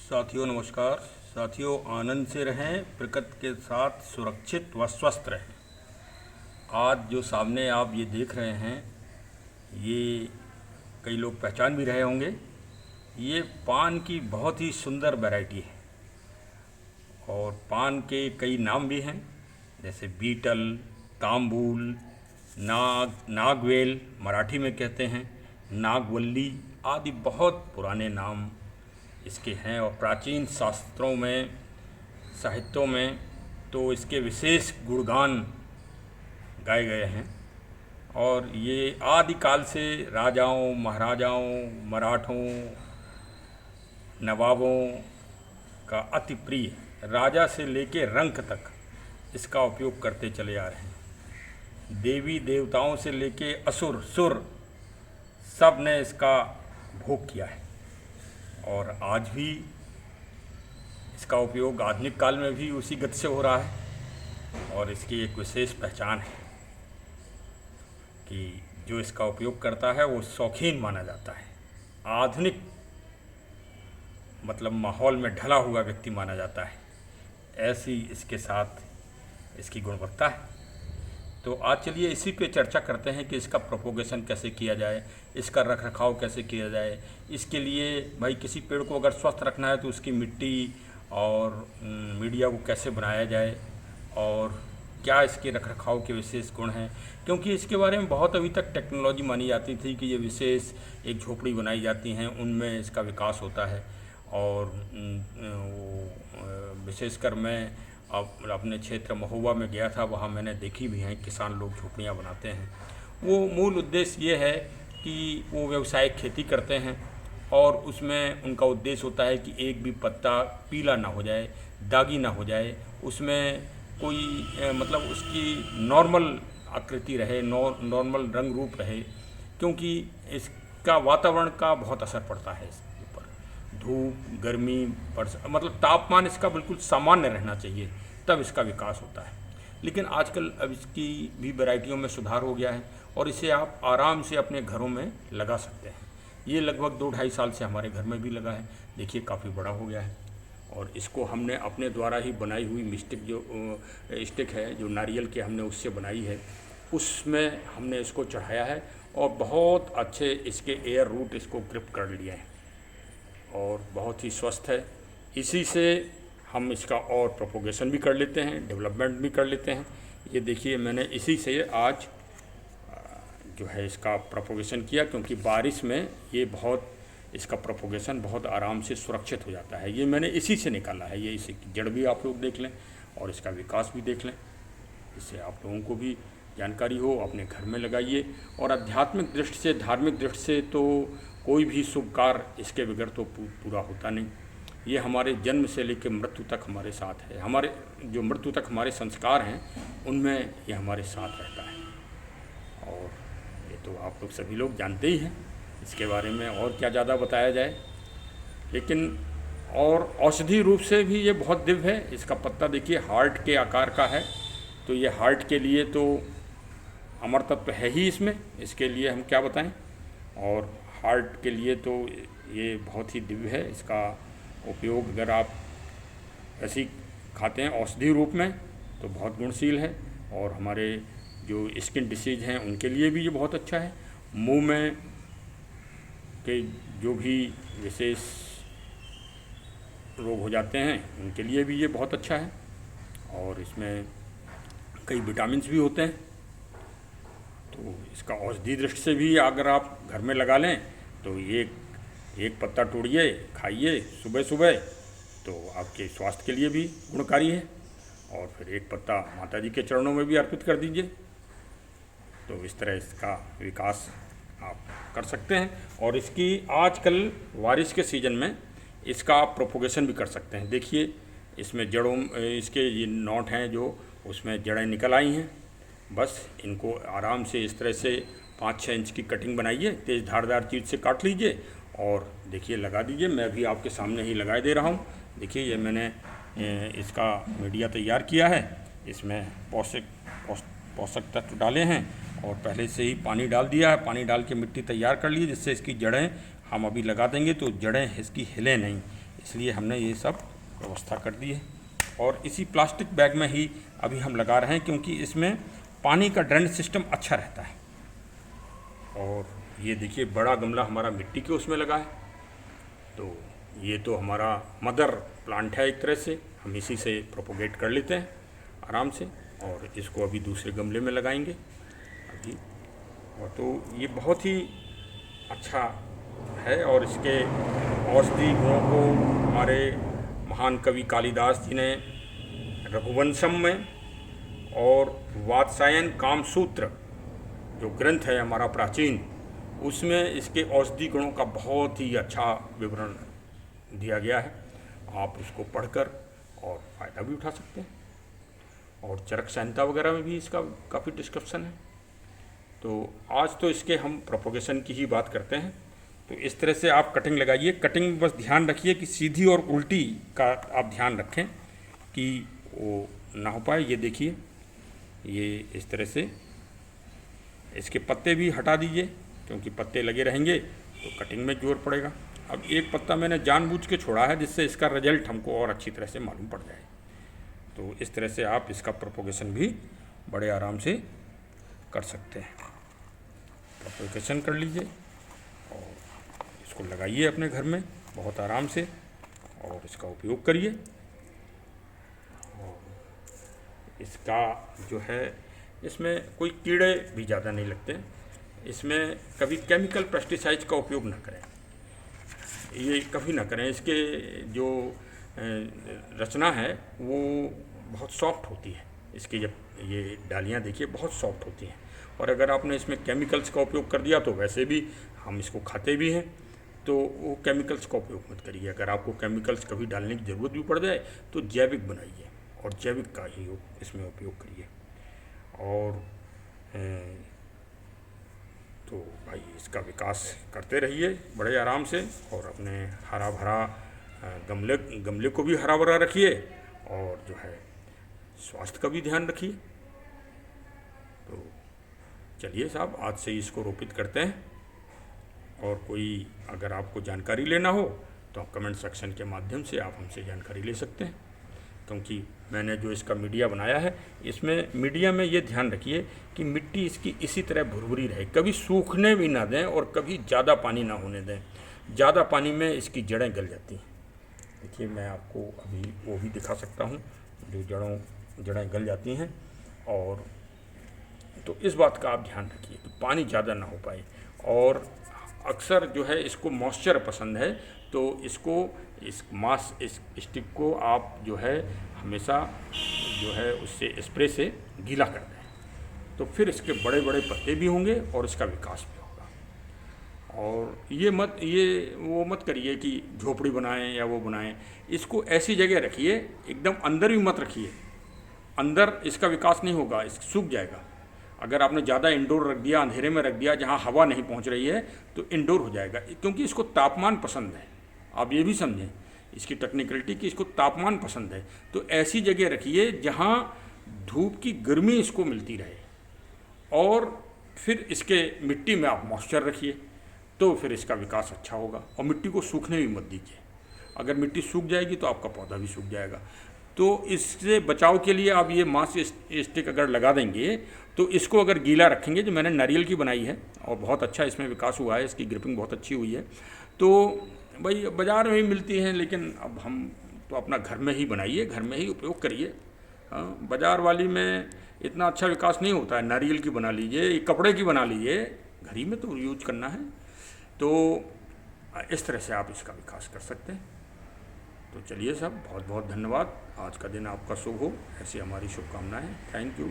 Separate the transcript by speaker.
Speaker 1: साथियों नमस्कार। साथियों, आनंद से रहें, प्रकृति के साथ सुरक्षित व स्वस्थ रहें। आज जो सामने आप ये देख रहे हैं, ये कई लोग पहचान भी रहे होंगे। ये पान की बहुत ही सुंदर वैरायटी है और पान के कई नाम भी हैं, जैसे बीटल, तांबूल, नागवेल मराठी में कहते हैं, नागवल्ली आदि बहुत पुराने नाम इसके हैं। और प्राचीन शास्त्रों में, साहित्यों में तो इसके विशेष गुणगान गाए गए हैं। और ये आदिकाल से राजाओं, महाराजाओं, मराठों, नवाबों का अति प्रिय, राजा से लेके रंक तक इसका उपयोग करते चले आ रहे हैं। देवी देवताओं से लेके असुर, सुर सब ने इसका भोग किया है और आज भी इसका उपयोग आधुनिक काल में भी उसी गति से हो रहा है। और इसकी एक विशेष पहचान है कि जो इसका उपयोग करता है वो शौकीन माना जाता है, आधुनिक मतलब माहौल में ढला हुआ व्यक्ति माना जाता है। ऐसी इसके साथ इसकी गुणवत्ता है। तो आज चलिए इसी पे चर्चा करते हैं कि इसका प्रोपोगेशन कैसे किया जाए, इसका रखरखाव कैसे किया जाए। इसके लिए भाई किसी पेड़ को अगर स्वस्थ रखना है तो उसकी मिट्टी और मीडिया को कैसे बनाया जाए और क्या इसके रखरखाव के विशेष गुण हैं। क्योंकि इसके बारे में बहुत अभी तक टेक्नोलॉजी मानी जाती थी कि ये विशेष एक झोपड़ी बनाई जाती हैं, उनमें इसका विकास होता है। और विशेषकर मैं अब अपने क्षेत्र महोबा में गया था, वहाँ मैंने देखी भी हैं किसान लोग झोपड़ियाँ बनाते हैं। वो मूल उद्देश्य ये है कि वो व्यावसायिक खेती करते हैं और उसमें उनका उद्देश्य होता है कि एक भी पत्ता पीला ना हो जाए, दागी ना हो जाए, उसमें कोई मतलब उसकी नॉर्मल आकृति रहे, नॉर्मल रंग रूप रहे। क्योंकि इसका वातावरण का बहुत असर पड़ता है इसके ऊपर, धूप, गर्मी, मतलब तापमान इसका बिल्कुल सामान्य रहना चाहिए, तब इसका विकास होता है। लेकिन आजकल अब इसकी भी वैरायटियों में सुधार हो गया है और इसे आप आराम से अपने घरों में लगा सकते हैं। ये लगभग 2-2.5 साल से हमारे घर में भी लगा है। देखिए काफ़ी बड़ा हो गया है और इसको हमने अपने द्वारा ही बनाई हुई मिस्टिक जो स्टिक है, जो नारियल के हमने उससे बनाई है, उसमें हमने इसको चढ़ाया है और बहुत अच्छे इसके एयर रूट इसको ग्रिप कर लिए हैं और बहुत ही स्वस्थ है। इसी से हम इसका और प्रोपोगेशन भी कर लेते हैं, डेवलपमेंट भी कर लेते हैं। ये देखिए मैंने इसी से आज जो है इसका प्रोपोगेशन किया, क्योंकि बारिश में ये बहुत इसका प्रोपोगेशन बहुत आराम से सुरक्षित हो जाता है। ये मैंने इसी से निकाला है। ये इसी की जड़ भी आप लोग देख लें और इसका विकास भी देख लें, इससे आप लोगों को भी जानकारी हो। अपने घर में लगाइए। और आध्यात्मिक दृष्टि से, धार्मिक दृष्टि से तो कोई भी शुभ कार्य इसके बगैर तो पूरा होता नहीं। ये हमारे जन्म से लेकर मृत्यु तक हमारे साथ है। हमारे जो मृत्यु तक हमारे संस्कार हैं उनमें ये हमारे साथ रहता है और ये तो आप लोग सभी लोग जानते ही हैं। इसके बारे में और क्या ज़्यादा बताया जाए। लेकिन और औषधि रूप से भी ये बहुत दिव्य है। इसका पत्ता देखिए हार्ट के आकार का है, तो ये हार्ट के लिए तो अमर तत्व है ही इसमें, इसके लिए हम क्या बताएं। और हार्ट के लिए तो ये बहुत ही दिव्य है। इसका उपयोग अगर आप ऐसे ही खाते हैं औषधि रूप में तो बहुत गुणशील है। और हमारे जो स्किन डिसीज हैं उनके लिए भी ये बहुत अच्छा है। मुंह में के जो भी विशेष रोग हो जाते हैं उनके लिए भी ये बहुत अच्छा है। और इसमें कई विटामिन्स भी होते हैं, तो इसका औषधि दृष्टि से भी अगर आप घर में लगा लें तो एक पत्ता तोड़िए, खाइए सुबह सुबह, तो आपके स्वास्थ्य के लिए भी गुणकारी है। और फिर एक पत्ता माता जी के चरणों में भी अर्पित कर दीजिए। तो इस तरह इसका विकास आप कर सकते हैं। और इसकी आजकल बारिश के सीज़न में इसका आप प्रोपोगेशन भी कर सकते हैं। देखिए इसमें जड़ों, इसके ये नोट हैं जो उसमें जड़ें निकल आई हैं। बस इनको आराम से इस तरह से 5-6 इंच की कटिंग बनाइए, तेज़ धारदार चीज़ से काट लीजिए और देखिए लगा दीजिए। मैं भी आपके सामने ही लगाए दे रहा हूँ। देखिए ये मैंने इसका मीडिया तैयार किया है, इसमें पोषक तत्व डाले हैं और पहले से ही पानी डाल दिया है। पानी डाल के मिट्टी तैयार कर ली, जिससे इसकी जड़ें हम अभी लगा देंगे तो जड़ें इसकी हिले नहीं, इसलिए हमने ये सब व्यवस्था कर दी है। और इसी प्लास्टिक बैग में ही अभी हम लगा रहे हैं, क्योंकि इसमें पानी का ड्रेनेज सिस्टम अच्छा रहता है। और ये देखिए बड़ा गमला हमारा मिट्टी के उसमें लगा है। तो ये तो हमारा मदर प्लांट है, एक तरह से हम इसी से प्रोपोगेट कर लेते हैं आराम से। और इसको अभी दूसरे गमले में लगाएंगे अभी। और तो ये बहुत ही अच्छा है। और इसके औषधि गुणों को हमारे महान कवि कालिदास जी ने रघुवंशम में और वात्सायन कामसूत्र जो ग्रंथ है हमारा प्राचीन, उसमें इसके औषधि गुणों का बहुत ही अच्छा विवरण दिया गया है। आप उसको पढ़कर और फ़ायदा भी उठा सकते हैं। और चरक संहिता वगैरह में भी इसका काफ़ी डिस्क्रिप्शन है। तो आज तो इसके हम प्रोपोगेशन की ही बात करते हैं। तो इस तरह से आप कटिंग लगाइए। कटिंग में बस ध्यान रखिए कि सीधी और उल्टी का आप ध्यान रखें कि वो ना हो पाए। ये देखिए, ये इस तरह से इसके पत्ते भी हटा दीजिए, क्योंकि पत्ते लगे रहेंगे तो कटिंग में जोर पड़ेगा। अब एक पत्ता मैंने जानबूझ के छोड़ा है, जिससे इसका रिजल्ट हमको और अच्छी तरह से मालूम पड़ जाए। तो इस तरह से आप इसका प्रोपोगेशन भी बड़े आराम से कर सकते हैं। प्रोपोगेशन कर लीजिए और इसको लगाइए अपने घर में बहुत आराम से और इसका उपयोग करिए। और इसका जो है, इसमें कोई कीड़े भी ज़्यादा नहीं लगते। इसमें कभी केमिकल पेस्टिसाइड्स का उपयोग ना करें, ये कभी ना करें। इसके जो रचना है वो बहुत सॉफ्ट होती है। इसकी जब ये डालियाँ देखिए बहुत सॉफ्ट होती हैं। और अगर आपने इसमें केमिकल्स का उपयोग कर दिया तो वैसे भी हम इसको खाते भी हैं, तो वो केमिकल्स का उपयोग मत करिए। अगर आपको केमिकल्स कभी डालने की ज़रूरत भी पड़ जाए तो जैविक बनाइए और जैविक का ही इसमें उपयोग करिए। और तो भाई इसका करते रहिए बड़े आराम से। और अपने हरा भरा गमले को भी हरा भरा रखिए और जो है स्वास्थ्य का भी ध्यान रखिए। तो चलिए साहब, आज से इसको रोपित करते हैं। और कोई अगर आपको जानकारी लेना हो तो आप कमेंट सेक्शन के माध्यम से आप हमसे जानकारी ले सकते हैं। क्योंकि मैंने जो इसका मीडिया बनाया है, इसमें मीडिया में ये ध्यान रखिए कि मिट्टी इसकी इसी तरह भुरभुरी रहे, कभी सूखने भी ना दें और कभी ज़्यादा पानी ना होने दें। ज़्यादा पानी में इसकी जड़ें गल जाती हैं। देखिए मैं आपको अभी वो भी दिखा सकता हूँ जो जड़ें गल जाती हैं। और तो इस बात का आप ध्यान रखिए कि पानी ज़्यादा ना हो पाए। और अक्सर जो है इसको मॉइस्चर पसंद है, तो इस स्टिक को आप जो है हमेशा जो है उससे स्प्रे से गीला कर दें, तो फिर इसके बड़े बड़े पत्ते भी होंगे और इसका विकास भी होगा। और ये वो मत करिए कि झोपड़ी बनाएं या वो बनाएं। इसको ऐसी जगह रखिए, एकदम अंदर भी मत रखिए, अंदर इसका विकास नहीं होगा, सूख जाएगा। अगर आपने ज़्यादा इंडोर रख दिया, अंधेरे में रख दिया जहाँ हवा नहीं पहुँच रही है, तो इंडोर हो जाएगा। क्योंकि इसको तापमान पसंद है, आप ये भी समझें इसकी टेक्निकलिटी कि इसको तापमान पसंद है। तो ऐसी जगह रखिए जहाँ धूप की गर्मी इसको मिलती रहे। और फिर इसके मिट्टी में आप मॉइस्चर रखिए, तो फिर इसका विकास अच्छा होगा। और मिट्टी को सूखने भी मत दीजिए, अगर मिट्टी सूख जाएगी तो आपका पौधा भी सूख जाएगा। तो इससे बचाव के लिए आप ये मास स्टिक अगर लगा देंगे, तो इसको अगर गीला रखेंगे, जो मैंने नारियल की बनाई है और बहुत अच्छा इसमें विकास हुआ है, इसकी ग्रिपिंग बहुत अच्छी हुई है। तो भाई बाज़ार में भी मिलती हैं, लेकिन अब हम तो अपना घर में ही बनाइए, घर में ही उपयोग करिए। बाज़ार वाली में इतना अच्छा विकास नहीं होता है। नारियल की बना लीजिए, कपड़े की बना लीजिए, घर ही में तो यूज करना है। तो इस तरह से आप इसका विकास कर सकते हैं। तो चलिए साहब, बहुत बहुत धन्यवाद। आज का दिन आपका शुभ हो, ऐसी हमारी शुभकामनाएं। Thank you.